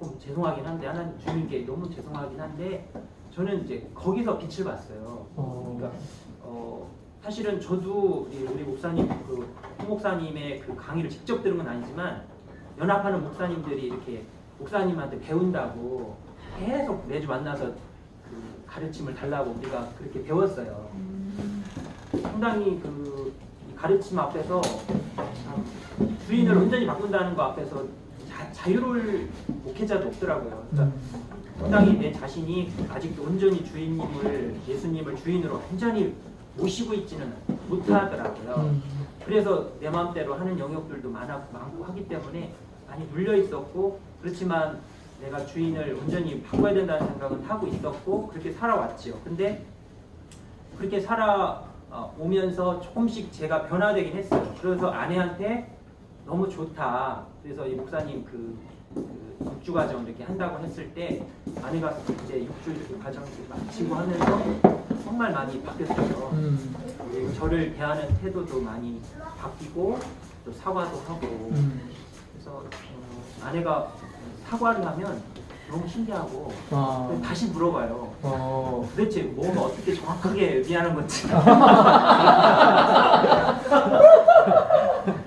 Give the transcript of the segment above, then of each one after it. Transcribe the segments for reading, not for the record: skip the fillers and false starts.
조금 죄송하긴 한데 하나님 주님께 너무 죄송하긴 한데 저는 이제 거기서 빛을 봤어요. 그러니까 사실은 저도 우리 목사님 홍 목사님의 그 강의를 직접 들은 건 아니지만 연합하는 목사님들이 이렇게 목사님한테 배운다고 계속 매주 만나서 그 가르침을 달라고 우리가 그렇게 배웠어요. 상당히 그 가르침 앞에서 주인을 온전히 바꾼다는 거 앞에서 자유로울 목회자도 없더라고요. 그러니까 상당히 내 자신이 아직도 온전히 예수님을 주인으로 완전히 모시고 있지는 못하더라고요. 그래서 내 마음대로 하는 영역들도 많고 하기 때문에 많이 눌려 있었고, 그렇지만 내가 주인을 온전히 바꿔야 된다는 생각은 하고 있었고 그렇게 살아왔지요. 근데 그렇게 살아오면서 조금씩 제가 변화되긴 했어요. 그래서 아내한테 너무 좋다. 그래서 이 목사님 그 6주 과정 이렇게 한다고 했을 때 아내가 이제 6주 이렇게 과정을 마치고 하면서 정말 많이 바뀌었어요. 그리고 저를 대하는 태도도 많이 바뀌고 또 사과도 하고 그래서 아내가 사과를 하면 너무 신기하고 다시 물어봐요. 도대체 뭐가 어떻게 정확하게 미안한 건지.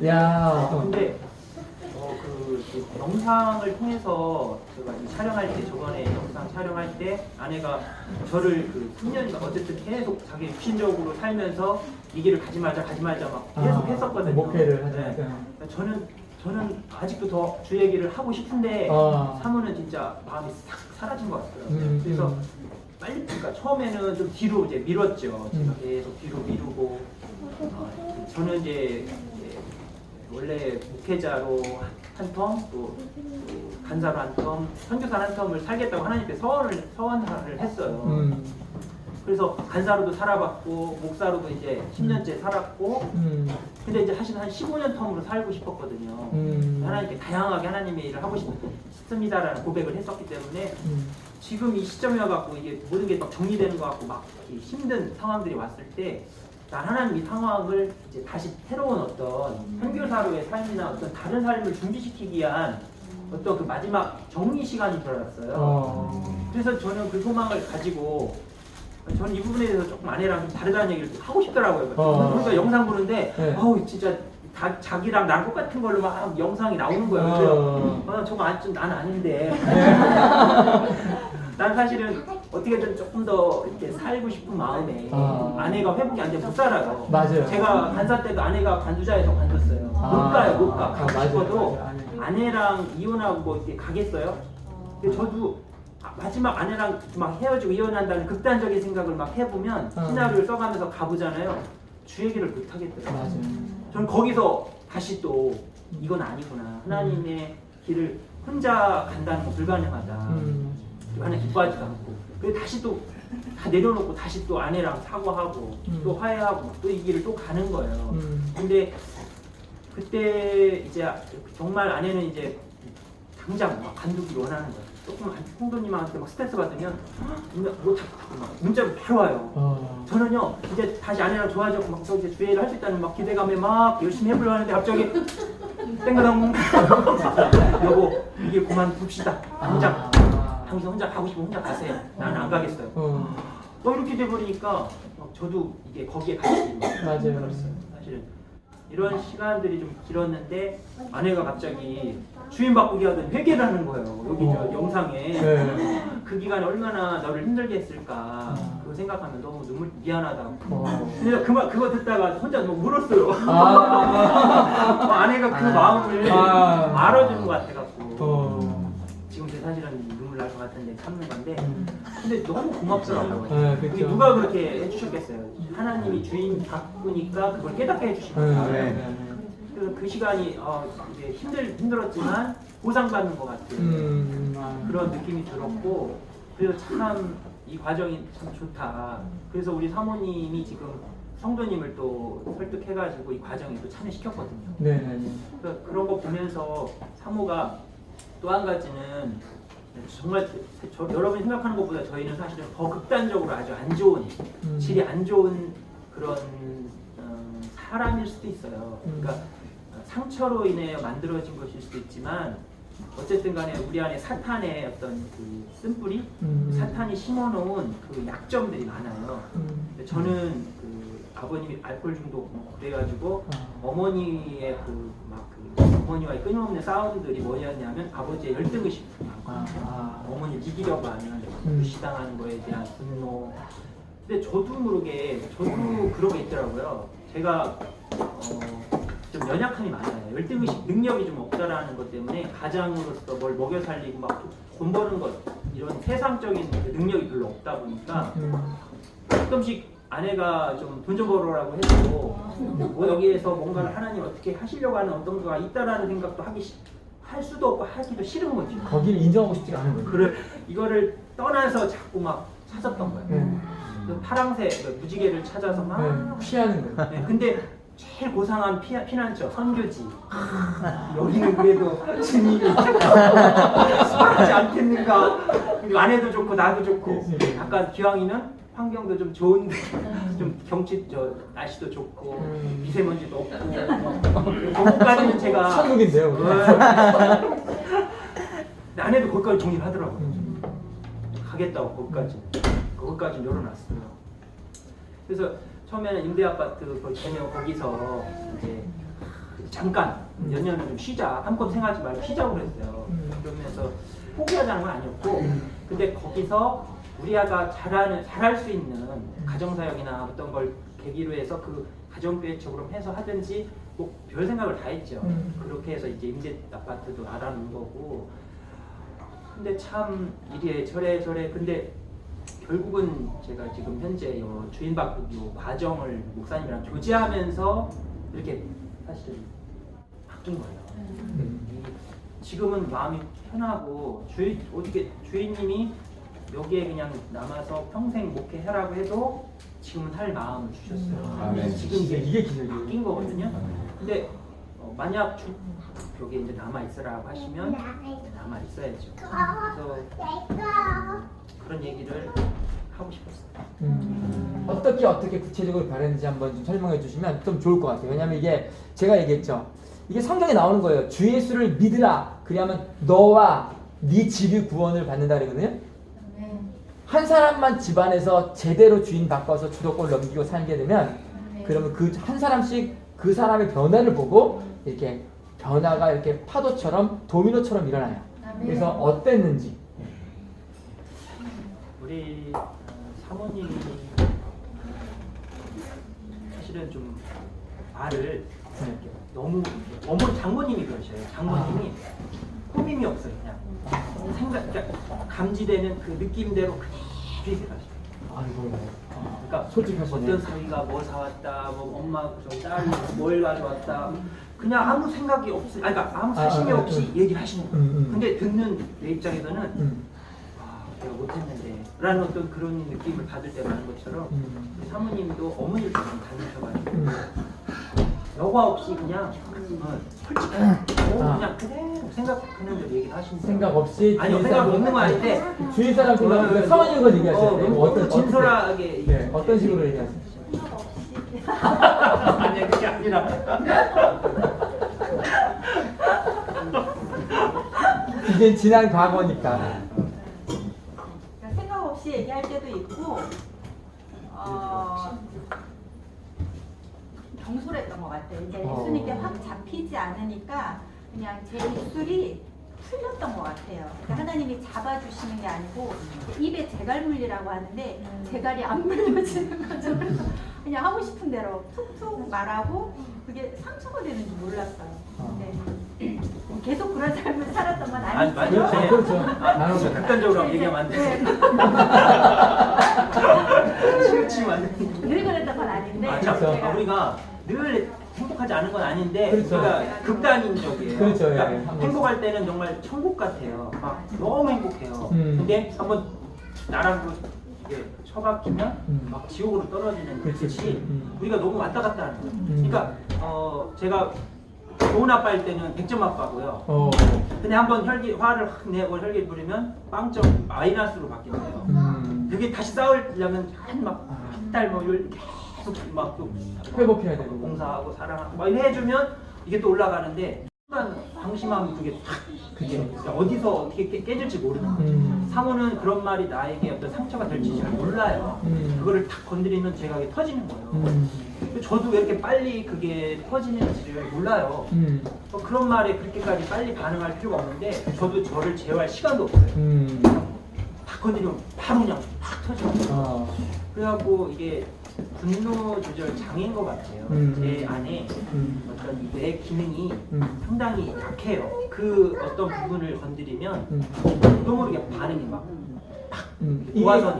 야. 근데 그 영상을 통해서 제가 촬영할 때 저번에 영상 촬영할 때 아내가 저를 그 3년간 어쨌든 계속 자기 육신적으로 살면서 이 길을 가지 말자 막 계속 했었거든요. 목회를 하잖아요. 네. 저는 아직도 더 주 얘기를 하고 싶은데 사모는 진짜 마음이 싹 사라진 것 같더라고요. 그래서 빨리 그러니까 처음에는 좀 뒤로 이제 미뤘죠. 제가 계속 뒤로 미루고 저는 이제 원래 목회자로 한 텀, 또 간사로 한 텀, 선교사 한 텀을 살겠다고 하나님께 서원을 했어요. 그래서 간사로도 살아봤고 목사로도 이제 10년째 살았고 근데 이제 사실 한 15년 텀으로 살고 싶었거든요. 하나님께 다양하게 하나님의 일을 하고 싶습니다라는 고백을 했었기 때문에 지금 이 시점이어갖고 이게 모든 게 막 정리되는 것 같고 막 힘든 상황들이 왔을 때 난 하나님 이 상황을 이제 다시 새로운 어떤 선교사로의 삶이나 어떤 다른 삶을 준비시키기 위한 어떤 그 마지막 정리 시간인 줄 알았어요. 그래서 저는 그 소망을 가지고 저는 이 부분에 대해서 조금 아내랑 좀 다르다는 얘기를 하고 싶더라고요. 그러니까 영상 보는데 진짜 자기랑 나랑 똑같은 걸로 막 영상이 나오는 거예요. 그래서 저거 좀 난 아닌데 난 사실은 어떻게든 조금 더 이렇게 살고 싶은 마음에 아내가 회복이 안 되면 못 살아요. 맞아요. 제가 간사 때도 아내가 관두자에서 관뒀어요. 못 가. 가고 싶어도 아내랑 이혼하고 뭐 이렇게 가겠어요. 근데 저도 마지막 아내랑 막 헤어지고 이혼한다는 극단적인 생각을 막 해보면 시나리오를 써가면서 가보잖아요. 주 얘기를 못 하겠더라고요. 맞아요. 저는 거기서 다시 또 이건 아니구나. 하나님의 길을 혼자 간다는 건 불가능하다. 하나님 기뻐하지도 않고. 그래서 다시 또 다 내려놓고 다시 또 아내랑 사과하고 또 화해하고 또 이 길을 또 가는 거예요. 근데 그때 이제 정말 아내는 이제 당장 막 관두기 원하는 거예요. 조금 성도님한테 막 스트레스 받으면 문자로 바로 와요. 저는요 이제 다시 아내랑 좋아지고 막 또 이제 주의를 할 수 있다는 막 기대감에 막 열심히 해보려 하는데 갑자기 땡가당 여보 이게 그만둡시다. 당장 당신 혼자 가고 싶으면 혼자 가세요. 나는 안 가겠어요. 이렇게 돼버리니까 저도 이게 거기에 같이 맞아요. 사실은 이런 시간들이 좀 길었는데 아내가 갑자기 주인 바꾸기 하던 회개를 하는 거예요. 여기 저 영상에 그 기간에 얼마나 너를 힘들게 했을까 그거 생각하면 너무 미안하다고. 근데 그거 듣다가 혼자 막 울었어요. 아내가 그 마음을 알아주는 것 같아갖고 지금 제 사실은 눈물 날 것 같은데 참는 건데 근데 너무 고맙더라고요. 그게 누가 그렇게 해주셨겠어요. 하나님이 주인 바꾸니까 그걸 깨닫게 해주신 거예요. 그래서 그 시간이 이제 힘들었지만 보상받는 것 같은 그런 느낌이 들었고 그래서 참 이 과정이 참 좋다. 그래서 우리 사모님이 지금 성도님을 또 설득해가지고 이 과정에 또 참여시켰거든요. 그래서 그런 거 보면서 사모가 또 한 가지는 정말 여러분이 생각하는 것보다 저희는 사실은 더 극단적으로 아주 안 좋은 질이 안 좋은 그런 사람일 수도 있어요. 그러니까 상처로 인해 만들어진 것일 수도 있지만 어쨌든 간에 우리 안에 사탄의 어떤 그 쓴뿌리, 사탄이 심어놓은 그 약점들이 많아요. 근데 저는 그 아버님이 알코올 중독 그래가지고 어머니의 어머니와의 끊임없는 싸움들이 뭐였냐면 아버지의 열등의식, 어머니를 이기려고 하는 무시당하는 거에 대한 분노. 근데 저도 모르게 그런 게 있더라고요. 제가 좀 연약함이 많아요. 열등의식 능력이 좀 없다라는 것 때문에 가장으로서 뭘 먹여 살리고 막 돈 버는 것 이런 세상적인 능력이 별로 없다 보니까 가끔씩 아내가 좀 돈 좀 벌어라고 해도 뭐 여기에서 뭔가를 하나님 어떻게 하시려고 하는 어떤 거가 있다라는 생각도 할 수도 없고 하기도 싫은 거지. 거기를 인정하고 싶지가 않은 거예요. 그래 이거를 떠나서 자꾸 막 찾았던 거예요. 그 파랑새 무지개를 찾아서 막 피하는 거예요. 네, 근데 제일 고상한 피난처 선교지. 여기는 그래도 주님이 수월하지 않겠는가. 근데 아내도 좋고 나도 좋고 약간 기왕이면 환경도 좀 좋은데 좀 경치 날씨도 좋고 미세먼지도 없고 거기까지는 제가 천국인데요. 아내도 거기까지 동의를 하더라고요. 가겠다고 거기까지 열어놨어요. 그래서 처음에는 임대아파트 되면 거기서 이제 잠깐 몇 년을 좀 쉬자, 한껏 생각하지 말고 쉬자고 그랬어요. 그러면서 포기하자는 건 아니었고, 근데 거기서 우리 아가 잘할 수 있는 가정사역이나 어떤 걸 계기로 해서 그 가정교회처럼 해서 하든지 뭐 별 생각을 다 했죠. 그렇게 해서 이제 임대아파트도 알아놓은 거고. 근데 참 이래 저래 근데 결국은 제가 지금 현재 주인 바꾸기 과정을 목사님이랑 교제하면서 이렇게 사실 바뀐 거예요. 지금은 마음이 편하고 어떻게 주인님이 여기에 그냥 남아서 평생 목회하라고 해도 지금은 할 마음을 주셨어요. 지금 이게 바뀐 거거든요. 근데 만약 여기 이제 남아 있으라고 하시면 남아 있어야죠. 그래서 그런 얘기를 하고 싶었어요. 어떻게 구체적으로 바랬는지 한번 좀 설명해 주시면 좀 좋을 것 같아요. 왜냐하면 이게 제가 얘기했죠. 이게 성경에 나오는 거예요. 주 예수를 믿으라. 그러면 너와 네 집이 구원을 받는다 그러거든요. 한 사람만 집안에서 제대로 주인 바꿔서 주도권을 넘기고 살게 되면 그러면 그 한 사람씩 그 사람의 변화를 보고 이렇게 변화가 이렇게 파도처럼 도미노처럼 일어나요. 그래서 어땠는지. 우리 사모님이 사실은 좀 말을 너무 장모님이 그러셔요. 장모님이 꾸밈이 없어요. 그냥 그러니까 감지되는 그 느낌대로 그대로 얘기하시죠. 그러니까 솔직하시네. 어떤 사위가 뭐 사왔다, 뭐 엄마 딸이 뭘 가져왔다, 그냥 아무 생각이 없이, 그러니까 아무 사심이 없이 얘기를 하시는 거예요. 근데 듣는 내 입장에서는 내가 못했는데 라는 어떤 그런 느낌을 받을 때 많은 것처럼 우리 사모님도 어머니를 좀 닮으셔가지고 여과 없이 그냥 솔직히 그냥 그대로 생각하는 대로 얘기를 하시는 거예요. 생각 없이 아니요, 생각 없는 건 아닌데 주위 사람 생각 사모님 걸 얘기하셔요. 어떤 진솔하게 어떤 식으로 얘기하세요? 아니 그게 아니라 이제 지난 과거니까. 생각 없이 얘기할 때도 있고 경솔했던 것 같아요. 이제 예수님께 확 잡히지 않으니까 그냥 제 입술이 풀렸던 것 같아요. 그러니까 하나님이 잡아주시는 게 아니고 입에 재갈물리라고 하는데 재갈이 안 물려지는 거죠. 그래서 그냥 하고 싶은 대로 툭툭 말하고 그게 상처가 되는지 몰랐어요. 네. 계속 그런 삶을 살았던 건 아니죠. 그렇죠. 극단적으로 얘기하면 안 돼. 치우치면 안 돼. 늘 그랬던 건 아닌데 제가 우리가 늘 행복하지 않은 건 아닌데 그렇죠. 우리가 극단인적이에요. 그렇죠. 그러니까 예. 행복할 때는 정말 천국 같아요. 막 너무 행복해요. 근데 한번 나락으로 처박히면 막 지옥으로 떨어지는 듯이 우리가 너무 왔다 갔다 하는 거예요. 그러니까 제가 좋은 아빠일 때는 100점 아빠고요. 근데 한번 화를 확 내고 혈기 부리면 빵점 마이너스로 바뀌어요. 그게 다시 싸우려면 한달 뭐 계속 막 또 회복해야 되고 봉사하고 사랑하고 막 해주면 이게 또 올라가는데 순간 방심하면 그게 탁 그게 어디서 어떻게 깨질지 모르는 거죠. 사모는 그런 말이 나에게 어떤 상처가 될지 잘 몰라요. 그거를 탁 건드리면 제가 그게 터지는 거예요. 저도 왜 이렇게 빨리 그게 터지는지를 몰라요. 그런 말에 그렇게까지 빨리 반응할 필요가 없는데 저도 저를 제어할 시간도 없어요. 탁 건드리면 바로 그냥 탁 터져요. 그래갖고 이게 분노 조절 장애인 것 같아요. 제 안에 어떤 뇌 기능이 상당히 약해요. 그 어떤 부분을 건드리면 또 모르게 반응이 막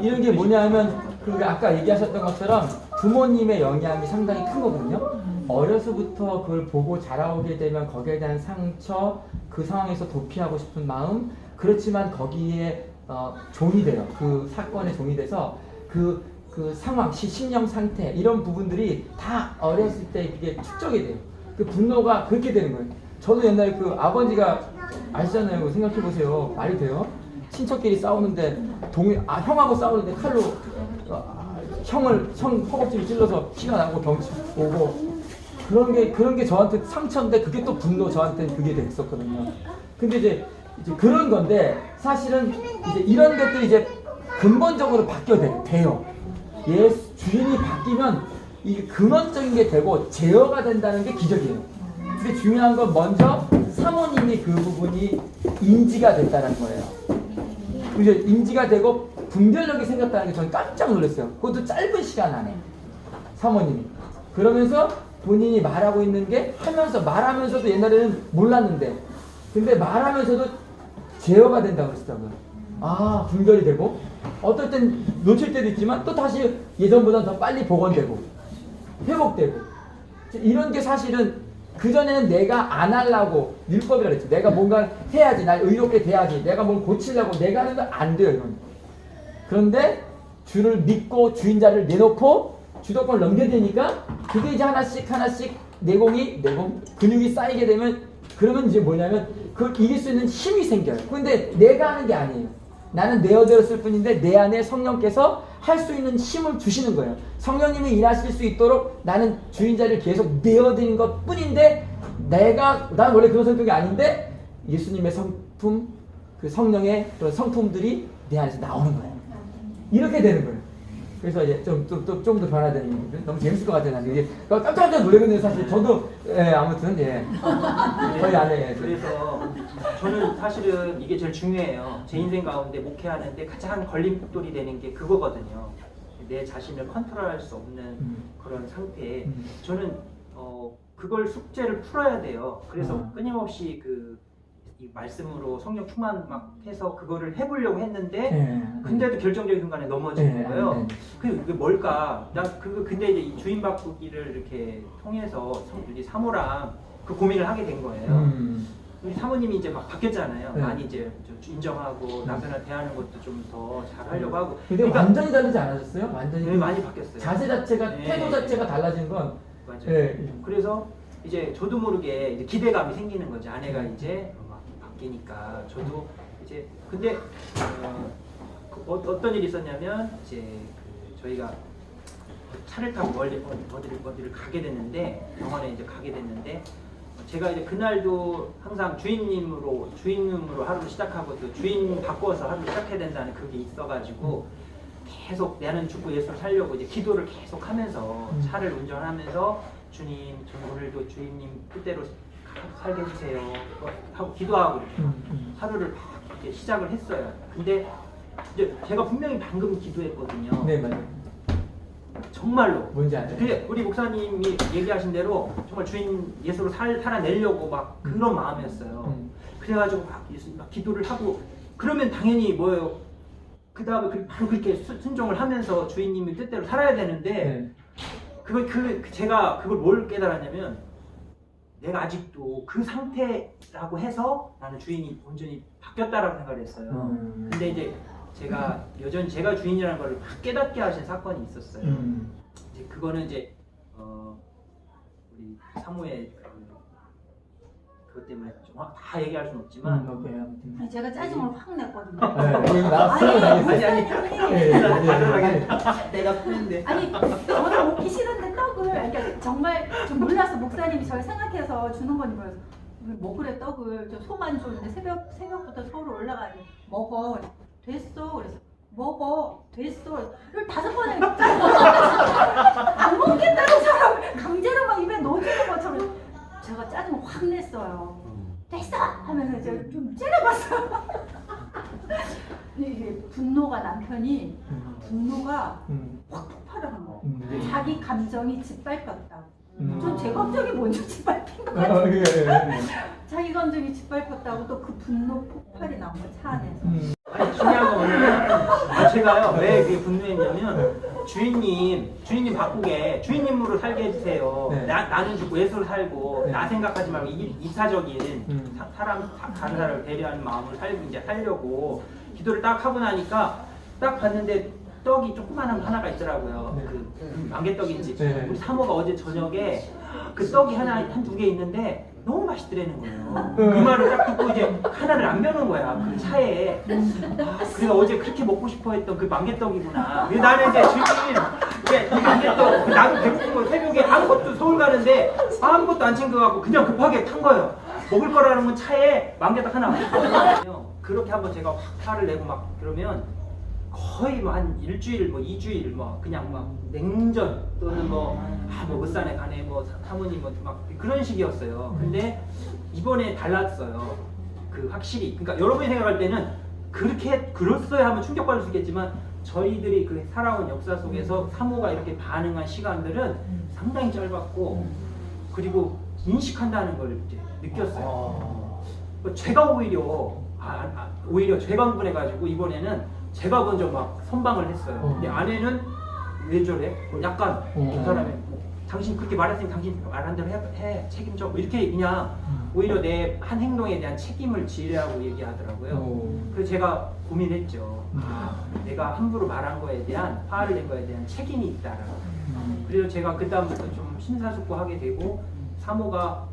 이런 게 뭐냐면 그 아까 얘기하셨던 것처럼 부모님의 영향이 상당히 큰 거거든요. 어려서부터 그걸 보고 자라오게 되면 거기에 대한 상처, 그 상황에서 도피하고 싶은 마음, 그렇지만 거기에 종이 돼요. 그 사건의 종이 돼서 그 상황, 심령 상태 이런 부분들이 다 어렸을 때 그게 축적이 돼요. 그 분노가 그렇게 되는 거예요. 저도 옛날에 그 아버지가 아시잖아요. 생각해 보세요. 말이 돼요? 친척끼리 싸우는데 형하고 싸우는데 칼로 형 허벅지를 찔러서 피가 나고 경치 오고 그런 게 저한테 상처인데 그게 또 분노 저한테는 그게 됐었거든요. 근데 이제 그런 건데 사실은 이제 이런 것들이 이제 근본적으로 바뀌어야 돼요. 주인이 바뀌면 이 근원적인 게 되고 제어가 된다는 게 기적이에요. 근데 중요한 건 먼저 사모님이 그 부분이 인지가 됐다는 거예요. 이제 인지가 되고 분별력이 생겼다는 게 저는 깜짝 놀랐어요. 그것도 짧은 시간 안에 사모님이 그러면서 본인이 말하고 있는 게 말하면서도 옛날에는 몰랐는데 근데 말하면서도 제어가 된다고 그러시더라고요. 분별이 되고 어떨 땐 놓칠 때도 있지만 또 다시 예전보다 더 빨리 복원되고 회복되고 이런 게 사실은 그전에는 내가 안 하려고 율법이라 그랬죠. 내가 뭔가 해야지, 날 의롭게 돼야지, 내가 뭘 고치려고 내가 하는 건 안 돼요. 이건. 그런데 주를 믿고 주인자를 내놓고 주도권을 넘겨야 되니까 그게 이제 하나씩 근육이 쌓이게 되면 그러면 이제 뭐냐면 그걸 이길 수 있는 힘이 생겨요. 근데 내가 하는 게 아니에요. 나는 내어드렸을 뿐인데 내 안에 성령께서 할 수 있는 힘을 주시는 거예요. 성령님이 일하실 수 있도록 나는 주인자를 계속 내어드린 것 뿐인데 난 원래 그런 성격이 아닌데 예수님의 성품, 그 성령의 그런 성품들이 내 안에서 나오는 거예요. 이렇게 되는 거예요. 그래서 이제 좀 더 변화되는 얘기들 너무 재밌을 것 같아요. 이게 깜짝 놀라거든요. 사실 저도 아무튼 저희 안에 그래서 저는 사실은 이게 제일 중요해요. 제 인생 가운데 목회하는데 가장 걸림돌이 되는 게 그거거든요. 내 자신을 컨트롤할 수 없는 그런 상태에 저는 그걸 숙제를 풀어야 돼요. 그래서 끊임없이 이 말씀으로 성령 충만 막 해서 그거를 해보려고 했는데 근데도 결정적인 순간에 넘어지는 거예요. 그게 뭘까? 근데 이제 이 주인 바꾸기를 이렇게 통해서 우리 사모랑 그 고민을 하게 된 거예요. 우리 사모님이 이제 막 바뀌었잖아요. 많이 이제 인정하고 남편을 대하는 것도 좀 더 잘하려고 하고. 근데 완전히 다르지 않으셨어요? 완전히 네, 많이 바뀌었어요. 자세 자체가 태도 자체가 달라진 건 맞아요. 그래서 이제 저도 모르게 이제 기대감이 생기는 거죠. 아내가 이제 바뀌니까 저도 이제 근데 어떤 일이 있었냐면 이제 저희가 차를 타고 어디를 가게 됐는데 병원에 이제 가게 됐는데 제가 이제 그날도 항상 주인님으로 하루를 시작하고 또 주인 바꿔서 하루를 시작해야 된다는 그게 있어가지고 계속 나는 죽고 예수를 살려고 이제 기도를 계속 하면서 차를 운전하면서 주님, 저는 오늘도 주인님 뜻대로 살게 해주세요 하고 기도하고 하루를 막 이렇게 시작을 했어요. 근데 이제 제가 분명히 방금 기도했거든요. 네, 맞아요. 정말로. 뭔지 알아요? 그게 우리 목사님이 얘기하신 대로 정말 주인 예수로 살아내려고 막 그런 마음이었어요. 그래가지고 막 기도를 하고 그러면 당연히 뭐예요? 그 다음에 바로 그렇게 순종을 하면서 주인님의 뜻대로 살아야 되는데 제가 그걸 뭘 깨달았냐면 내가 아직도 그 상태라고 해서 나는 주인이 온전히 바뀌었다라고 생각을 했어요. 근데 이제 여전히 제가 주인이라는 걸 막 깨닫게 하신 사건이 있었어요. 이제 그거는 이제 우리 사모의 그것 때문에 좀 다 얘기할 수는 없지만 제가 짜증을 확 냈거든요. 내가 푸는데 저는 먹기 싫은데 떡을 그러니까 정말 좀 몰라서 목사님이 저를 생각해서 주는 건지 몰라서 먹으래 떡을 저 소만 줬는데 새벽부터 서울 올라가니 먹어 됐어 그래서 먹어 됐어 이걸 5번에 안 먹겠다는 사람 강제로 막 입에 넣어주는 것처럼 제가 짜증 확 냈어요. 됐어 하면서 이제 좀 째려봤어요. 이게 분노가 남편이 분노가 확 폭발한 거예요. 자기 감정이 짓밟혔다고. 전 제 감정이 먼저 짓밟힌 것 같아요. 자기 감정이 짓밟혔다고 또 그 분노 폭발이 나온 거예요, 차 안에서. 아니, 중요한 건 뭐냐면 제가요 왜 그게 분노했냐면 주인님 바꾸게 주인님으로 살게 해주세요. 네. 나는 죽고 예수로 살고 네. 나 생각하지 말고 이타적인 다른 사람을 배려하는 마음을 이제 살려고 기도를 딱 하고 나니까 딱 봤는데 떡이 조그만한 거 하나가 있더라고요. 네. 그 망개떡인지 네. 우리 사모가 어제 저녁에 그 떡이 한두 개 있는데 너무 맛있더라는 거예요. 그 말을 딱 듣고 이제 하나를 안 벼는 거야. 그 차에. 그래서 어제 그렇게 먹고 싶어 했던 그 망개떡이구나. 그래서 나는 이제 이 망개떡 나도 배고픈 거 새벽에 아무것도 서울 가는데 아무것도 안 챙겨가고 그냥 급하게 탄 거예요. 먹을 거라는 건 차에 망개떡 하나 있거든요. 그렇게 한번 제가 확 화를 내고 막 그러면 거의 뭐 한 일주일, 뭐 2주일, 뭐 그냥 막 냉전 또는 뭐 어산에 가네, 뭐 사모님 뭐 막 그런 식이었어요. 근데 이번에 달랐어요. 그 확실히. 그러니까 여러분이 생각할 때는 그렇게 그랬어야 하면 충격받을 수 있겠지만 저희들이 그 살아온 역사 속에서 사모가 이렇게 반응한 시간들은 상당히 짧았고 그리고 인식한다는 걸 이제 느꼈어요. 제가 오히려 제가 흥분해가지고 이번에는 제가 먼저 막 선방을 했어요. 근데 아내는 왜 저래? 약간 그 사람이 당신 그렇게 말했으니 당신 말한 대로 해 책임져 뭐 이렇게 그냥 오히려 내 한 행동에 대한 책임을 지으라고 얘기하더라고요. 그래서 제가 고민했죠. 내가 함부로 말한 거에 대한 화를 낸 거에 대한 책임이 있다라고. 그래서 제가 그 다음부터 좀 심사숙고하게 되고 사모가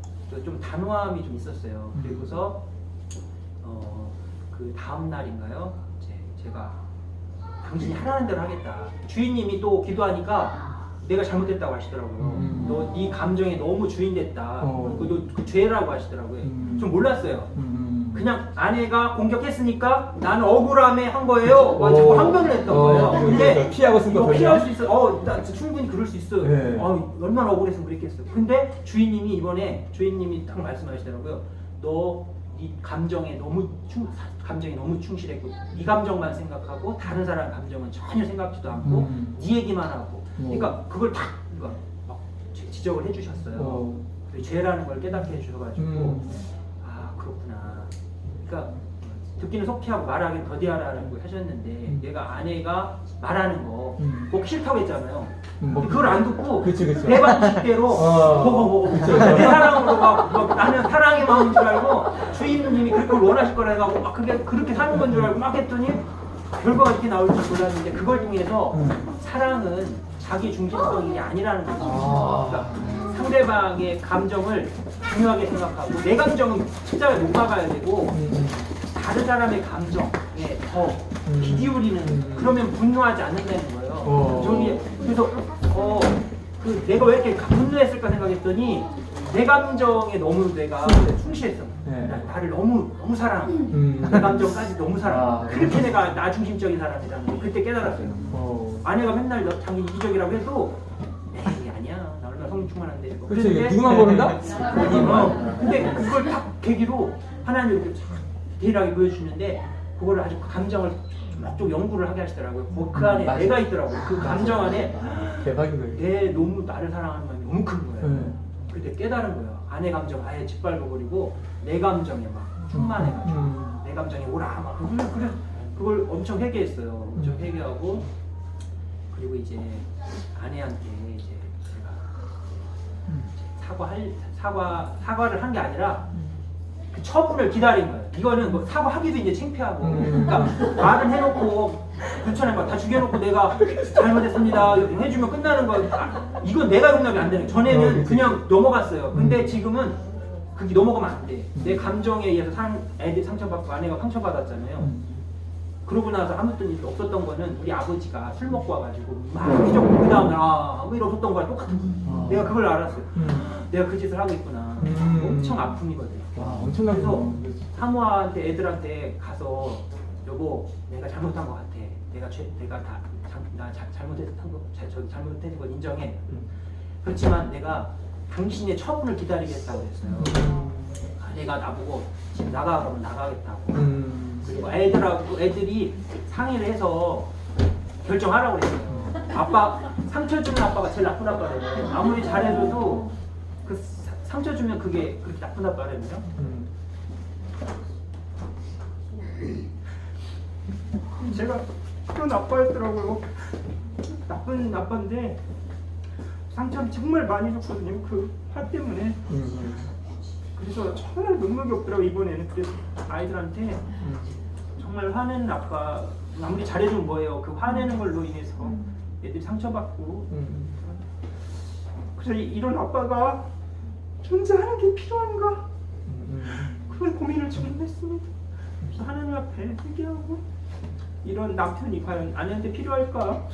좀 단호함이 좀 있었어요. 그리고서 그 다음 날인가요? 제가 당신이 하라는 대로 하겠다. 주인님이 또 기도하니까 내가 잘못했다고 하시더라고요. 너 네 감정에 너무 주인됐다. 너 그 죄라고 하시더라고요. 좀 몰랐어요. 그냥 아내가 공격했으니까 나는 억울함에 한 거예요. 자꾸 항변을 했던 거예요. 근데 피하고 쓴 거 피할 수 있어. 나 충분히 그럴 수 있어. 네. 얼마나 억울했으면 그랬겠어. 근데 주인님이 딱 말씀하시더라고요. 너 네 감정에 너무 충실했고 네 감정만 생각하고 다른 사람 감정은 전혀 생각지도 않고 네 얘기만 하고 그러니까 그걸 막 지적을 해주셨어요. 죄라는 걸 깨닫게 해주셔가지고 그렇구나. 그러니까 듣기는 속피하고 말하기는 더디하라고 하셨는데 내가 아내가 말하는 거 먹기 싫다고 했잖아요. 근데 그걸 안 듣고 내 방식대로 먹어. 내 사랑으로 막 나는 사랑의 마음인 줄 알고 주인님이 그렇게 원하실 거라 해가지고 막 그게 그렇게 사는 건 줄 알고 막 했더니 결과가 이렇게 나올 줄 몰랐는데 그걸 통해서 사랑은 자기 중심성이 아니라는 거죠. 그러니까 상대방의 감정을 중요하게 생각하고 내 감정은 십자가에 녹아가야 되고 다른 사람의 감정에 더 기울이는 그러면 분노하지 않는다는 거예요. 그래서 내가 왜 이렇게 분노했을까 생각했더니 내 감정에 너무 내가 충실했어. 나를 너무 사랑하고 내 감정까지 너무 사랑하고 그렇게 내가 나 중심적인 사람이라는 걸 그때 깨달았어요. 아내가 맨날 너 당연히 이기적이라고 해도 에이 아니야 나 얼마나 성령 충만한데 그렇죠. 누구만 모른다? 근데 그걸 딱 계기로 하나님이 디테일하게 보여주시는데 그걸 아주 감정을 좀 연구를 하게 하시더라고요. 그 안에 내가 있더라고요. 그 감정 안에 대박인 거예요. 내 너무 나를 사랑하는 마음이 너무 큰 거예요. 그때 깨달은 거예요. 아내 감정 아예 짓밟아버리고 내 감정에 막 충만해가지고 내 감정에 오라 막 그래 그걸 엄청 회개했어요. 엄청 회개하고 그리고 이제 아내한테 이제 제가 사과를 한 게 아니라 그 처분을 기다린 거예요. 이거는 뭐 사과하기도 이제 창피하고 그러니까 말은 해놓고 그렇잖아요. 막 다 죽여놓고 내가 잘못했습니다 해주면 끝나는 거 이건 내가 용납이 안 되는 거예요. 전에는 그냥 넘어갔어요. 근데 지금은 그게 넘어가면 안 돼. 내 감정에 의해서 애들 상처받고 아내가 상처받았잖아요. 그러고 나서 아무 일 없었던 거는 우리 아버지가 술 먹고 와가지고 막 휘젓고 그 다음날 아무 일 없었던 거랑 똑같은 거야. 내가 그걸 알았어요. 내가 그 짓을 하고 있구나. 엄청 아픔이거든요. 와, 엄청나게. 그래서 사모한테 애들한테 가서 여보 내가 잘못한 것 같아. 내가 다 잘못된 건 인정해. 그렇지만 내가 당신의 처분을 기다리겠다고 했어요. 내가 나보고 지금 나가 그러면 나가겠다고. 그리고 애들이 상의를 해서 결정하라고 그랬어요. 아빠 상처 주는 아빠가 제일 나쁜 아빠래요. 아무리 잘해줘도 그 상처 주면 그게 그렇게 나쁜 아빠라면요. 제가 그런 아빠였더라고요. 나쁜 아빠인데 상처를 정말 많이 줬거든요. 그 화 때문에. 그래서 정말 능력이 없더라고 이번에는. 그래서 아이들한테 정말 화내는 아빠 아무리 잘해주면 뭐예요. 그 화내는 걸로 인해서 애들이 상처받고. 그래서 이런 아빠가 존재하는 게 필요한가? 그런 고민을 좀 했습니다. 그래서 하나님 앞에 회개하고 이런 남편이 과연 아내한테 필요할까?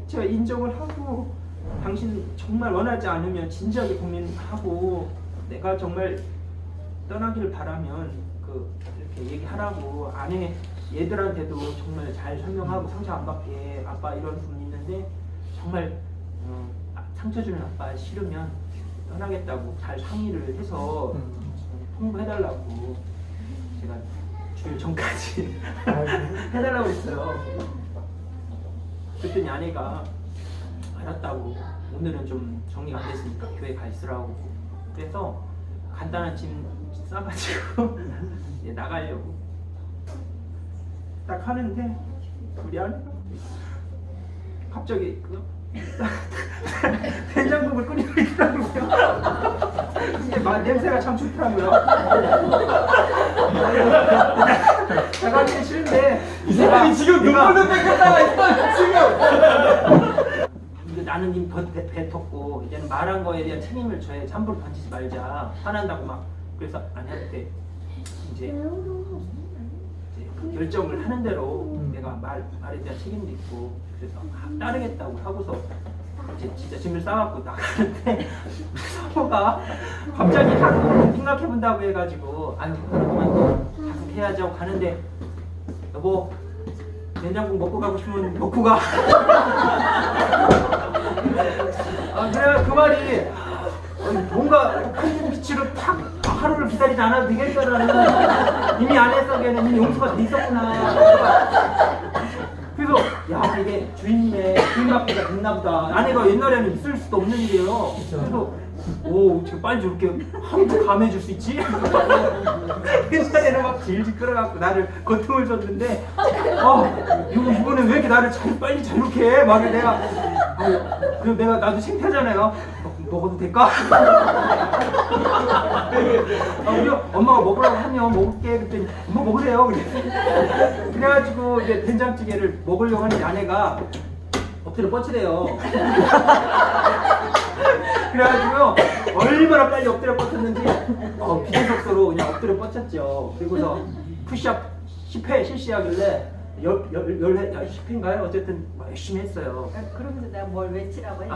제가 인정을 하고 당신 정말 원하지 않으면 진지하게 고민하고 내가 정말 떠나기를 바라면 이렇게 얘기하라고 아내 얘들한테도 정말 잘 설명하고 상처 안 받게 아빠 이런 분 있는데 정말 상처 주는 아빠 싫으면 떠나겠다고 잘 상의를 해서 통보해달라고 제가 주일 전까지 해달라고 했어요. 그랬더니 아내가 알았다고 오늘은 좀 정리가 안 됐으니까 교회 가 있으라고 그래서 간단한 짐 싸가지고 이제 나가려고 딱 하는데 우리 아내가 갑자기 된장국을 끓이고 있더라고요. 이게 냄새가 참 좋더라고요. 제가 하기 싫은데 이 사람이 지금 눈물을 뺏겼다가 있어 지금. 나는 이미 뱉었고 이제는 말한 거에 대한 책임을 져야 함부로 던지지 말자. 화난다고 막 그래서 아내한테 이제 그 결정을 하는 대로 내가 말에 대한 책임도 있고 그래서 따르겠다고 하고서 이제 진짜 짐을 싸갖고 나가는데 사모가 갑자기 하루 생각해본다고 해가지고 아유 하루 동안 또 자숙해야지 하고 가는데 여보 된장국 먹고 가고 싶으면 먹고 가. 그래 그 말이 뭔가 큰 빛으로 탁 하루를 기다리지 않아도 되겠다라는 이미 안에서에는 이미 용서가 돼 있었구나. 그래서 야 이게 주인 바퀴가 됐나 보다. 아내가 옛날에는 있을 수도 없는 일이에요. 그래서 오 지금 빨리 저렇게 하루도 감해줄 수 있지? 옛날에는 막 질질 끌어갖고 나를 고통을 줬는데 이번엔 왜 이렇게 나를 빨리 자유케 해? 막 내가 그럼 나도 창피하잖아요. 먹어도 될까? 우리 엄마가 먹으라고 하면 먹을게. 그랬더니 엄마 먹으래요. 그래가지고 이제 된장찌개를 먹으려고 하는데 아내가 엎드려 뻗치래요. 그래가지고요 얼마나 빨리 엎드려 뻗쳤는지 비대석서로 그냥 엎드려 뻗쳤죠. 그리고서 푸시업 10회 실시하길래 10회인가요? 어쨌든 열심히 했어요. 그러면서 내가 뭘 외치라고 했지?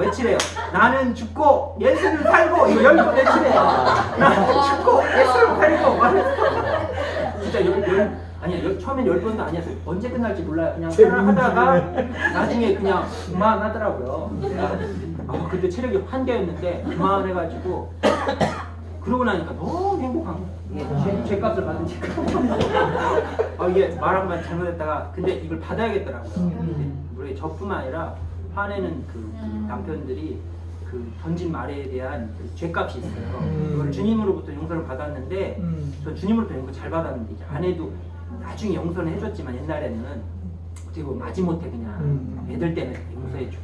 외치래요. 나는 죽고 예수는 살고 이거 10번 외치래요. 나는 죽고 예수는 살고 진짜 처음엔 10번도 아니었어요. 언제 끝날지 몰라요. 그냥 하다가 나중에 그냥 그만하더라고요. 그때 체력이 한계였는데 그만해가지고 그러고 나니까 너무 행복한 거예요. 죄값을 받으니까. 이게 말한 건 잘못했다가 근데 이걸 받아야겠더라고요. 우리 저뿐만 아니라 화내는 그 남편들이 그 던진 말에 대한 그 죄값이 있어요. 이걸 주님으로부터 용서를 받았는데 저 주님으로부터 용서 잘 받았는데 이제 아내도 나중에 용서는 해줬지만 옛날에는 어떻게 보면 마지못해 그냥 애들 때문에 용서해주고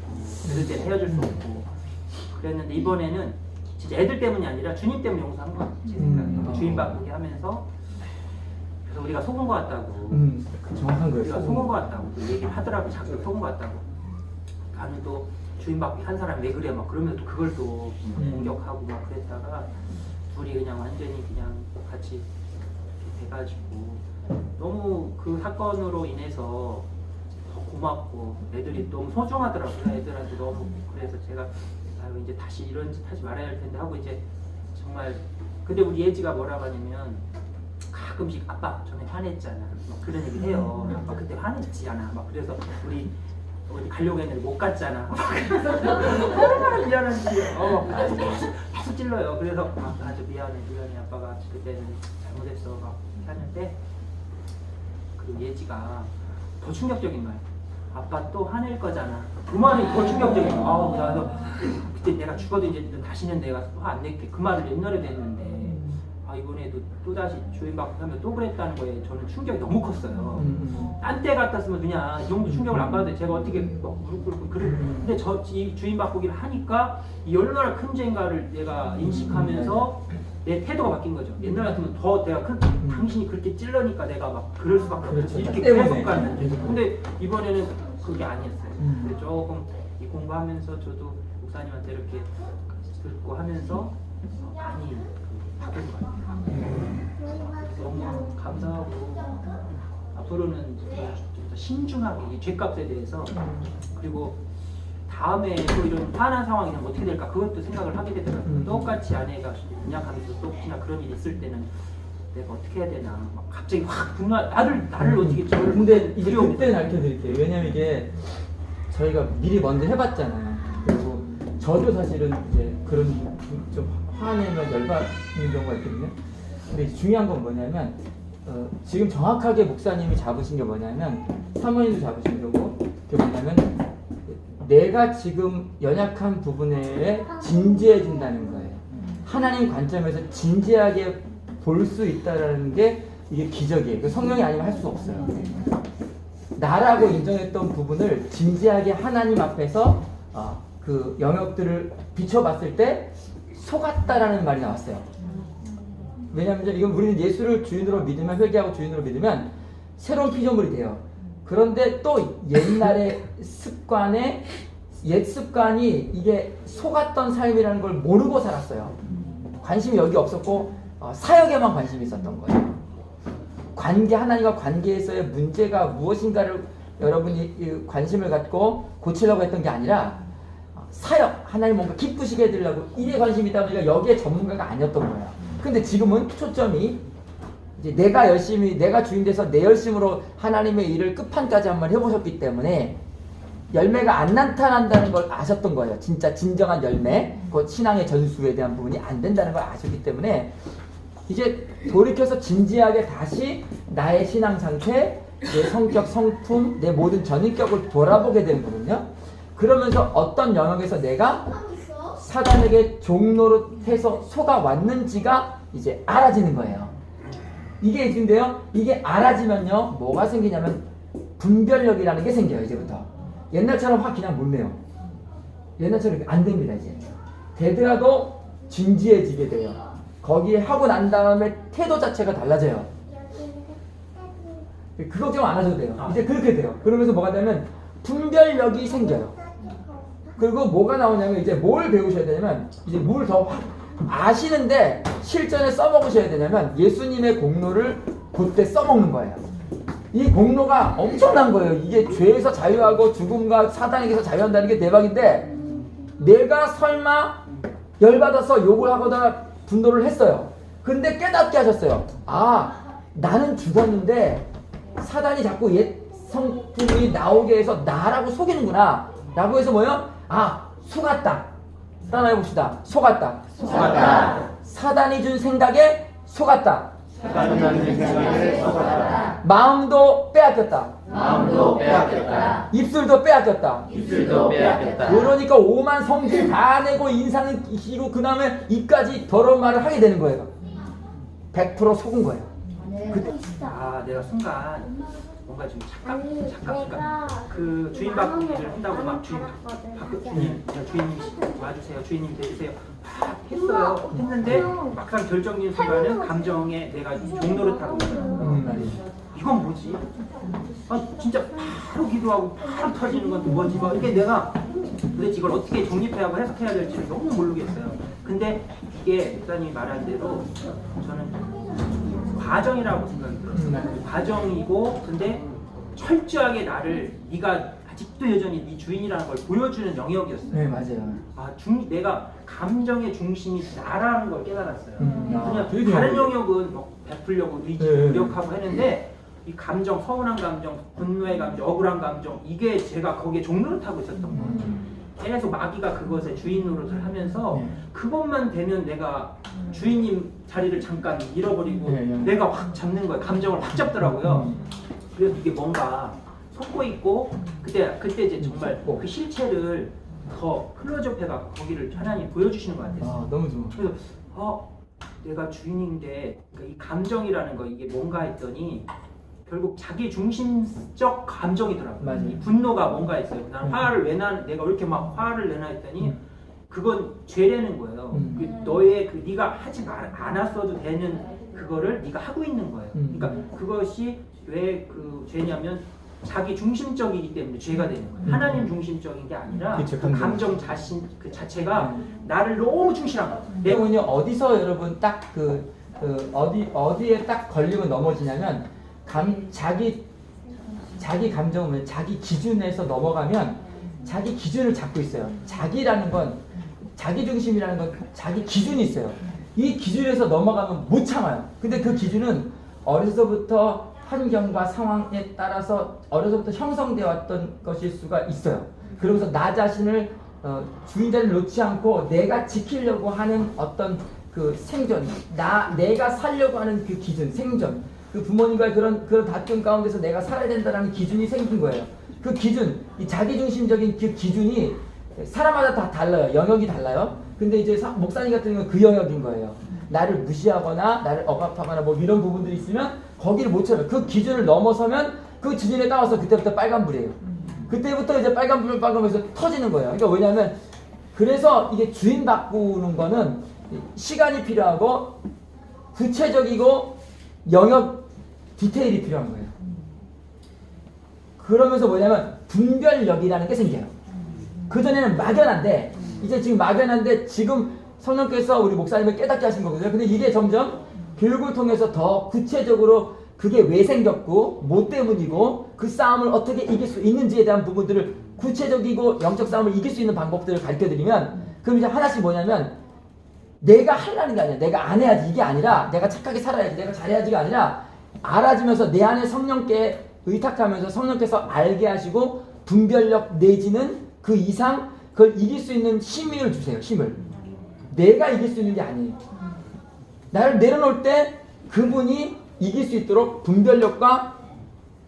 애들 때문에 헤어질 수 없고 그랬는데 이번에는 진짜 애들 때문이 아니라 주님 때문에 용서한 것 같아요. 제 생각에 주인 바꾸게 하면서 그래서 우리가 속은 것 같다고 정확한 거예요. 우리가 속은 것 같다고 그 얘기를 하더라고. 자꾸 속은 것 같다고. 나는 또 주인 바꾸기 한 사람 왜 그래 막 그러면서 또 그걸 또 공격하고 막 그랬다가 둘이 그냥 완전히 그냥 같이 이렇게 돼가지고 너무 그 사건으로 인해서 더 고맙고 애들이 너무 소중하더라고요. 애들한테 너무. 그래서 제가 아유 이제 다시 이런 짓 하지 말아야 할 텐데 하고 이제 정말. 근데 우리 예지가 뭐라고 하냐면 가끔씩 아빠 전에 화냈잖아 막 그런 얘기 해요. 아빠 그때 화냈지 않아 막. 그래서 우리 가려고 했는데 못 갔잖아. 얼마나 미안한지 계속 찔러요. 그래서 아주 미안해 아빠가 그때는 잘못했어 막 하는데 그 예지가 더 충격적인 말. 아빠 또 화낼 거잖아. 그 말이 더 충격적인 거야. 아우 나도 그때 내가 죽어도 이제 다시는 내가 화 안 낼게. 그 말을 옛날에도 했는데 이번에도 또 다시 주인받고 하면 또 그랬다는 거에 저는 충격이 너무 컸어요. 딴 때 같았으면 그냥 이 정도 충격을 안 받아도 제가 어떻게 막 무릎 꿇고 그래. 근데 이 주인바꾸기를 하니까 이 얼마나 큰 죄인가를 내가 인식하면서 내 태도가 바뀐 거죠. 옛날 같으면 더 내가 당신이 그렇게 찔러니까 내가 막 그럴 수밖에 없어. 이렇게 계속 갔는데. 근데 이번에는 그게 아니었어요. 근데 조금 이 공부하면서 저도 목사님한테 이렇게 듣고 하면서 많이 바뀐 것 같아요. 너무 감사하고 앞으로는 좀 더 신중하게 이 죄값에 대해서 그리고 다음에 또 이런 화난 상황이 되면 어떻게 될까 그것도 생각을 하게 되더라고요. 똑같이 아내가 연약하면서 또 혹시나 그런 일이 있을 때는 내가 어떻게 해야 되나 막 갑자기 확 분노 나를 어떻게 저를 근데 이제 그때는 알려드릴게요. 왜냐면 이게 저희가 미리 먼저 해봤잖아요. 그리고 저도 사실은 이제 그런 좀 화내면 열받는 경우가 있거든요. 근데 중요한 건 뭐냐면 지금 정확하게 목사님이 잡으신 게 뭐냐면 사모님도 잡으신 거고 그게 뭐냐면 내가 지금 연약한 부분에 진지해진다는 거예요. 하나님 관점에서 진지하게 볼 수 있다는 게 이게 기적이에요. 성령이 아니면 할 수 없어요. 나라고 인정했던 부분을 진지하게 하나님 앞에서 그 영역들을 비춰봤을 때 속았다라는 말이 나왔어요. 왜냐하면 이건 우리는 예수를 주인으로 믿으면 회개하고 주인으로 믿으면 새로운 피조물이 돼요. 그런데 또 옛날의 옛 습관이 이게 속았던 삶이라는 걸 모르고 살았어요. 관심이 여기 없었고 사역에만 관심이 있었던 거예요. 하나님과 관계에서의 문제가 무엇인가를 여러분이 관심을 갖고 고치려고 했던 게 아니라 사역, 하나님 뭔가 기쁘시게 해드리려고 일에 관심이 있다 보니까 여기에 전문가가 아니었던 거예요. 근데 지금은 초점이 이제 내가 주인 돼서 내 열심으로 하나님의 일을 끝판까지 한번 해보셨기 때문에 열매가 안 나타난다는 걸 아셨던 거예요. 진짜 진정한 열매, 그 신앙의 전수에 대한 부분이 안 된다는 걸 아셨기 때문에 이제 돌이켜서 진지하게 다시 나의 신앙 상태, 내 성격, 성품, 내 모든 전인격을 돌아보게 되는 거거든요. 그러면서 어떤 영역에서 내가 사단에게 종로로 해서 속아왔는지가 이제 알아지는 거예요. 이게 있는데요. 이게 알아지면요. 뭐가 생기냐면 분별력이라는 게 생겨요. 이제부터. 옛날처럼 확 그냥 못 내요. 옛날처럼 안 됩니다. 이제. 되더라도 진지해지게 돼요. 거기에 하고 난 다음에 태도 자체가 달라져요. 그 걱정 안 하셔도 돼요. 이제 그렇게 돼요. 그러면서 뭐가 되냐면 분별력이 생겨요. 그리고 뭐가 나오냐면 이제 뭘 배우셔야 되냐면 이제 뭘 더 아시는데 실전에 써먹으셔야 되냐면 예수님의 공로를 그때 써먹는 거예요. 이 공로가 엄청난 거예요. 이게 죄에서 자유하고 죽음과 사단에게서 자유한다는 게 대박인데 내가 설마 열받아서 욕을 하거나 분노를 했어요. 근데 깨닫게 하셨어요. 나는 죽었는데 사단이 자꾸 옛 성품이 나오게 해서 나라고 속이는구나 라고 해서 뭐요? 속았다. 따라해봅시다. 속았다. 사단이 준 생각에 속았다. 마음도 빼앗겼다. 입술도 빼앗겼다. 그러니까 오만 성질 다 내고 인상을 기고 그 다음에 입까지 더러운 말을 하게 되는 거예요. 100% 속은 거예요. 그때 내가 순간 뭔가 좀 착각. 그 주인 바꾸기를 한다고 막 주인님 와주세요. 주인님 되주세요. 막 했어요. 했는데 막상 결정적인 순간은 감정에 내가 종노릇하고 있어요. 이건 뭐지? 진짜 바로 기도하고 바로 터지는 건 또 뭐지? 이게 내가 도대체 이걸 어떻게 정립해야 하고 해석해야 될지를 너무 모르겠어요. 근데 이게 목사님이 말한 대로 저는 과정이라고 생각이 들어요. 과정이고 근데 철저하게 나를 네가 아직도 여전히 네 주인이라는 걸 보여주는 영역이었어요. 네, 맞아요. 내가 감정의 중심이 나라는 걸 깨달았어요. 그냥 되게 다른 중요해요. 영역은 뭐 베풀려고 의지, 네. 노력하고 했는데 이 감정, 서운한 감정, 분노의 감정, 억울한 감정 이게 제가 거기에 종로를 타고 있었던 거예요. 계속 마귀가 그것의 주인 노릇을 하면서 네. 그것만 되면 내가 주인님 자리를 잠깐 잃어버리고 네, 네. 내가 확 잡는 거예요. 감정을 확 잡더라고요. 그래서 이게 뭔가 속고 있고 그때 이제 정말 속고. 그 실체를 더 클로즈업해가 거기를 하나님 보여주시는 것 같았어요. 아, 너무 좋아. 그래서 내가 주인인데 그러니까 이 감정이라는 거 이게 뭔가 했더니 결국 자기 중심적 감정이더라고요. 맞아요. 이 분노가 뭔가 있어요. 난 화를 내가 왜 이렇게 막 화를 내나 했더니 그건 죄라는 거예요. 너의 네가 하지 않았어도 되는 그거를 네가 하고 있는 거예요. 그러니까 그것이 왜 그 죄냐면 자기 중심적이기 때문에 죄가 되는 거예요. 하나님 중심적인 게 아니라 그쵸, 그 감정 자신 그 자체가 나를 너무 충실한 거예요. 내가 어디서 여러분 딱 어디에 딱 걸리면 넘어지냐면 자기 감정을 자기 기준에서 넘어가면 자기 기준을 잡고 있어요. 자기라는 건 자기 중심이라는 건 자기 기준이 있어요. 이 기준에서 넘어가면 못 참아요. 근데 그 기준은 어려서부터 환경과 상황에 따라서 어려서부터 형성되어 왔던 것일 수가 있어요. 그러면서 나 자신을 주인 자리를 놓지 않고 내가 지키려고 하는 어떤 그 생존, 내가 살려고 하는 그 기준, 생존, 그 부모님과의 그런 다툼 가운데서 내가 살아야 된다는 기준이 생긴 거예요. 그 기준, 이 자기중심적인 그 기준이 사람마다 다 달라요. 영역이 달라요. 근데 이제 목사님 같은 경우는 그 영역인 거예요. 나를 무시하거나 나를 억압하거나 뭐 이런 부분들이 있으면 거기를 못 참아요. 그 기준을 넘어서면 그 기준에 따라서 그때부터 빨간불이에요. 그때부터 이제 빨간불 빨간불에서 터지는 거예요. 그러니까 왜냐하면 그래서 이게 주인 바꾸는 거는 시간이 필요하고 구체적이고 영역 디테일이 필요한 거예요. 그러면서 뭐냐면 분별력이라는 게 생겨요. 그전에는 막연한데 이제 지금 막연한데 지금 성령께서 우리 목사님을 깨닫게 하신 거거든요. 근데 이게 점점 교육을 통해서 더 구체적으로 그게 왜 생겼고 뭐 때문이고 그 싸움을 어떻게 이길 수 있는지에 대한 부분들을 구체적이고 영적 싸움을 이길 수 있는 방법들을 가르쳐드리면 그럼 이제 하나씩 뭐냐면 내가 하려는 게 아니야. 내가 안 해야지 이게 아니라 내가 착하게 살아야지 내가 잘해야지가 아니라 알아지면서 내 안에 성령께 의탁하면서 성령께서 알게 하시고 분별력 내지는 그 이상 그걸 이길 수 있는 힘을 주세요. 힘을. 내가 이길 수 있는 게 아니에요. 나를 내려놓을 때 그분이 이길 수 있도록 분별력과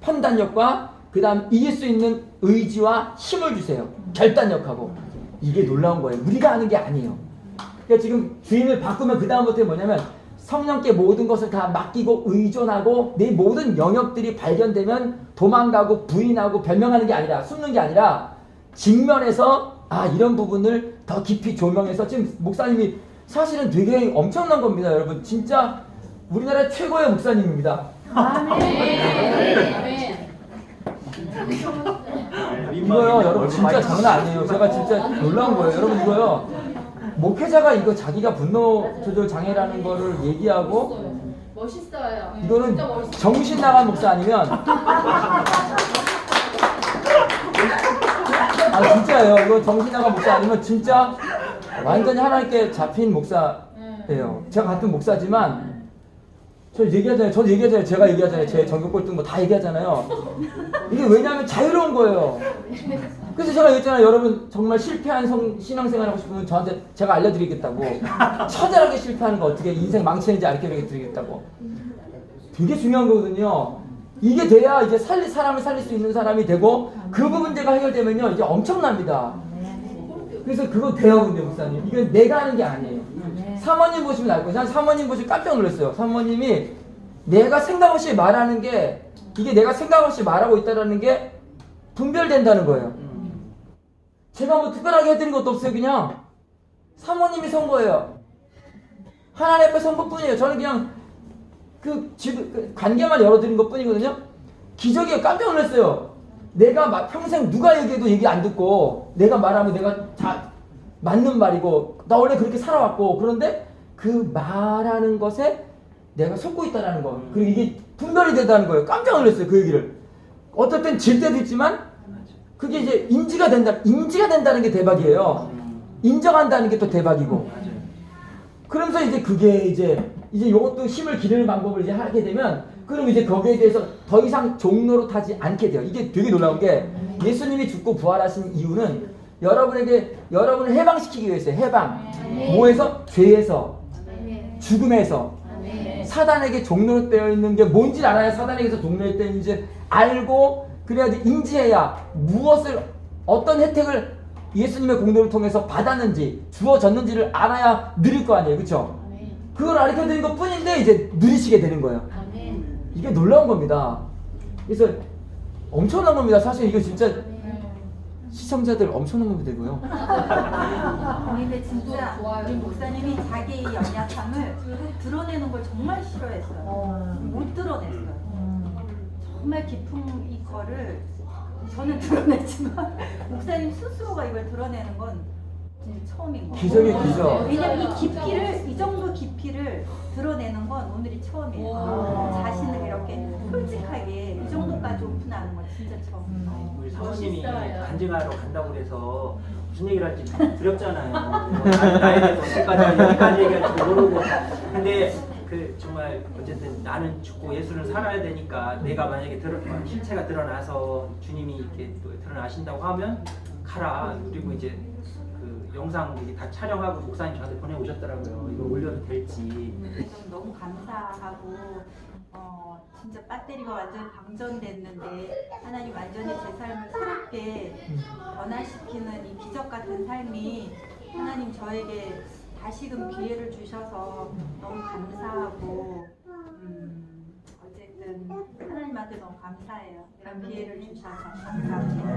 판단력과 그 다음 이길 수 있는 의지와 힘을 주세요. 결단력하고. 이게 놀라운 거예요. 우리가 하는 게 아니에요. 그러니까 지금 주인을 바꾸면 그 다음부터 뭐냐면 성령께 모든 것을 다 맡기고 의존하고 내 모든 영역들이 발견되면 도망가고 부인하고 변명하는 게 아니라 숨는 게 아니라 직면해서 이런 부분을 더 깊이 조명해서 지금 목사님이 사실은 되게 엄청난 겁니다. 여러분 진짜 우리나라 최고의 목사님입니다. 이거요 여러분 진짜 장난 아니에요. 제가 진짜 놀라운 거예요. 여러분 이거요 목회자가 이거 자기가 분노 조절 장애라는 거를 얘기하고 멋있어요. 이거는 진짜 멋있어요. 정신 나간 목사 아니면 진짜예요. 이거 정신 나간 목사 아니면 진짜 완전히 하나님께 잡힌 목사예요. 제가 같은 목사지만 저도 얘기하잖아요. 제가 얘기하잖아요. 제 전교 꼴등 뭐 다 얘기하잖아요. 이게 왜냐하면 자유로운 거예요. 그래서 제가 얘기했잖아요. 여러분 정말 실패한 신앙생활 하고 싶으면 저한테 제가 알려드리겠다고. 처절하게 실패하는 거 어떻게 인생 망치는지 알려드리겠다고. 되게 중요한 거거든요. 이게 돼야 이제 사람을 살릴 수 있는 사람이 되고 그 문제가 해결되면요 이제 엄청납니다. 그래서 그거 돼요. 근데 목사님 이건 내가 하는 게 아니에요. 사모님 보시면 알 거예요. 난 사모님 보시고 깜짝 놀랐어요. 사모님이 내가 생각 없이 말하는 게 이게 내가 생각 없이 말하고 있다는 게 분별된다는 거예요. 제가 뭐 특별하게 해드린 것도 없어요. 그냥 사모님이 선 거예요. 하나님 앞에 선 것뿐이에요. 저는 그냥 그 관계만 열어드린 것 뿐이거든요. 기적이에요. 깜짝 놀랐어요. 내가 평생 누가 얘기해도 얘기 안 듣고 내가 말하면 내가 다 맞는 말이고 나 원래 그렇게 살아왔고 그런데 그 말하는 것에 내가 속고 있다라는 거. 그리고 이게 분별이 된다는 거예요. 깜짝 놀랐어요. 그 얘기를. 어떨 땐 질 때도 있지만 그게 이제 인지가 된다는 게 대박이에요. 인정한다는 게 또 대박이고. 그러면서 이제 그게 이제 이것도 힘을 기르는 방법을 이제 하게 되면 그럼 이제 거기에 대해서 더 이상 종로로 타지 않게 돼요. 이게 되게 놀라운 게 예수님이 죽고 부활하신 이유는 여러분을 해방시키기 위해서요. 해방. 뭐에서? 죄에서, 죽음에서, 사단에게 종로로 되어 있는 게 뭔지 알아야 사단에게서 종로에 되어 있는지 알고 그래야지 인지해야 어떤 혜택을 예수님의 공로를 통해서 받았는지 주어졌는지를 알아야 누릴 거 아니에요. 그렇죠? 그걸 가르쳐드린 것 뿐인데 이제 누리시게 되는 거예요. 이게 놀라운 겁니다. 그래서 엄청난 겁니다. 사실 이거 진짜 시청자들 엄청난 겁니다. 되고요. 근데 진짜 우리 목사님이 자기의 연약함을 드러내는 걸 정말 싫어했어요. 못 드러냈어요. 정말 깊은 이거를 저는 드러냈지만 목사님 스스로가 이걸 드러내는 건 진짜 처음인 거예요. 기적의 기적. 왜냐면 이 정도 깊이를 드러내는 건 오늘이 처음이에요. 자신을 이렇게 솔직하게 이 정도까지 오픈하는 건 진짜 처음이에요. 우리 사모님이 간증하러 간다고 그래서 무슨 얘기를 할지 두렵잖아요. 나에 대해서 어디까지 여기까지 얘기할지 모르고. 근데 정말 어쨌든 나는 죽고 예수를 살아야 되니까 내가 만약에 실체가 드러나서 주님이 이렇게 또 드러나신다고 하면 가라. 그리고 이제 그 영상 다 촬영하고 목사님 저한테 보내오셨더라고요. 이거 올려도 될지. 너무 감사하고 진짜 배터리가 완전 방전됐는데 하나님 완전히 제 삶을 새롭게 변화시키는 이 기적 같은 삶이 하나님 저에게 다시금 기회를 주셔서 너무 감사하고 어쨌든 하나님한테 너무 감사해요. 이런 기회를 주셔서 감사합니다.